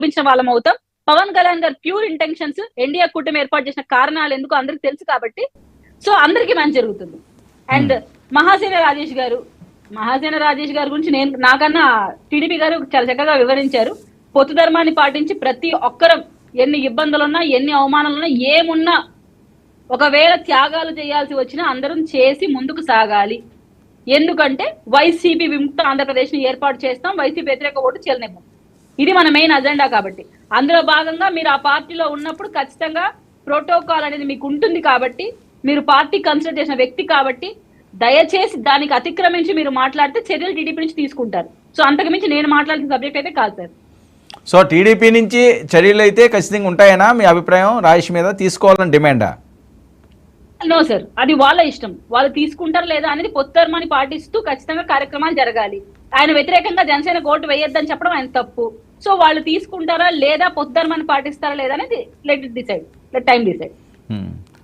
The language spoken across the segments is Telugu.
చూపించిన వాళ్ళం అవుతాం. పవన్ కళ్యాణ్ గారు ప్యూర్ ఇంటెన్షన్స్, ఎన్డీఏ కూటమి ఏర్పాటు చేసిన కారణాలు ఎందుకు అందరికి తెలుసు కాబట్టి సో అందరికి మంచి జరుగుతుంది. అండ్ మహాసేన రాజేష్ గారి గురించి నాకన్నా టీడీపీ గారు చాలా చక్కగా వివరించారు. పొత్తు ధర్మాన్ని పాటించి ప్రతి ఒక్కరం ఎన్ని ఇబ్బందులున్నా, ఎన్ని అవమానాలున్నా, ఏమున్నా ఒకవేళ త్యాగాలు చేయాల్సి వచ్చినా అందరం చేసి ముందుకు సాగాలి. ఎందుకంటే వైసీపీ విముక్త ఆంధ్రప్రదేశ్ ని ఏర్పాటు చేస్తాం, వైసీపీ వ్యతిరేక ఓటు చెల్లనివ్వం. ఇది మన మెయిన్ అజెండా. కాబట్టి అందులో భాగంగా మీరు ఆ పార్టీలో ఉన్నప్పుడు ఖచ్చితంగా ప్రోటోకాల్ అనేది మీకు ఉంటుంది. కాబట్టి మీరు పార్టీ కన్సిడర్ చేసిన వ్యక్తి కాబట్టి దయచేసి దానికి అతిక్రమించి మీరు మాట్లాడితే చర్యలు టీడీపీ నుంచి తీసుకుంటారు. సో అంతకుమించి నేను మాట్లాడిన సబ్జెక్ట్ అయితే కాదు సార్. సో టీడీపీ నుంచి చర్యలు అయితే ఖచ్చితంగా ఉంటాయనా మీ అభిప్రాయం? రాజేష్ మీద తీసుకోవాలని డిమాండా? నో సార్, అది వాళ్ళ ఇష్టం. వాళ్ళు తీసుకుంటారు లేదా అనేది పొత్తు ధర్మాన్ని పాటిస్తూ ఖచ్చితంగా కార్యక్రమాలు జరగాలి. ఆయన వ్యతిరేకంగా జనసేన ఓటు వేయొద్దని చెప్పడం ఆయన తప్పు. సో వాళ్ళు తీసుకుంటారా లేదా, పొత్తు ధర్మాన్ని పాటిస్తారా లేదా అనేది లెట్ టైం డిసైడ్.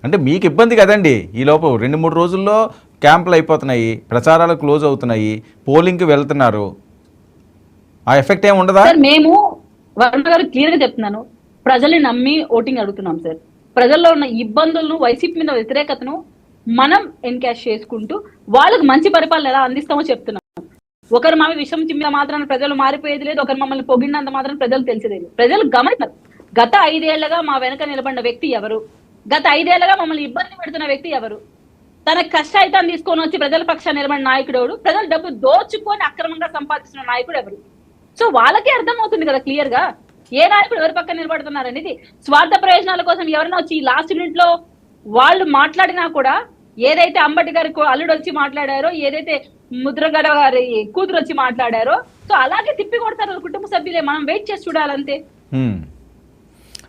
అంటే మీకు ఇబ్బంది కదండి, ఈ లోపు 2-3 రోజుల్లో క్యాంపులు అయిపోతున్నాయి, ప్రచారాలు క్లోజ్ అవుతున్నాయి, పోలింగ్కి వెళ్తున్నారు, ఆ ఎఫెక్ట్ ఏమి ఉండదా? సార్ మేము వర్మ గారు క్లియర్ గా చెప్తున్నాను, ప్రజల్ని నమ్మి ఓటింగ్ అడుగుతున్నాం సార్. ప్రజల్లో ఉన్న ఇబ్బందులను, వైసీపీ మీద వ్యతిరేకతను మనం ఎన్కాష్ చేసుకుంటూ వాళ్ళకి మంచి పరిపాలన ఎలా అందిస్తామో చెప్తున్నాం. ఒకరు మావి విషయం చిమ్మిన మాత్రాన ప్రజలు మారిపోయేది లేదు, ఒకరు మమ్మల్ని పొగిడినంత మాత్రం ప్రజలు తెలిసేది లేదు. ప్రజలు గమనిస్తారు. గత 5 ఏళ్లుగా మా వెనక నిలబడిన వ్యక్తి ఎవరు, గత 5 ఏళ్లుగా మమ్మల్ని ఇబ్బంది పెడుతున్న వ్యక్తి ఎవరు, తన కష్టాయితాన్ని తీసుకొని వచ్చి ప్రజల పక్షాన్ని నిలబడిన నాయకుడు ఎవరు, ప్రజల డబ్బు దోచుకొని అక్రమంగా సంపాదిస్తున్న నాయకుడు ఎవరు. సో వాళ్ళకే అర్థమవుతుంది కదా క్లియర్ గా ఏ నాయకుడు ఎవరి పక్కన నిలబడుతున్నారు అనేది. స్వార్థ ప్రయోజనాల కోసం ఎవరైనా వచ్చి లాస్ట్ మినిట్ లో వాళ్ళు మాట్లాడినా కూడా, ఏదైతే అంబటి గారి అల్లుడు వచ్చి మాట్లాడారో, ఏదైతే ముద్రగడ గారి కూతురు వచ్చి మాట్లాడారో, సో అలాగే తిప్పి కొడతారు కుటుంబ సభ్యులే. మనం వెయిట్ చేసి చూడాలంతే.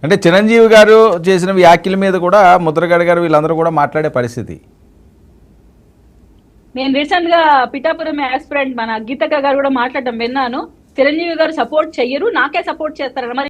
అంటే చిరంజీవి గారు చేసిన వ్యాఖ్యల మీద కూడా ముద్రగడ గారు వీళ్ళందరూ కూడా మాట్లాడే పరిస్థితి. నేను రీసెంట్ గా పిఠాపురం ఆస్పిరెంట్ మన గీతక్క గారు కూడా మాట్లాడటం విన్నాను. చిరంజీవి గారు సపోర్ట్ చెయ్యరు, నాకే సపోర్ట్ చేస్తారన్న. మరి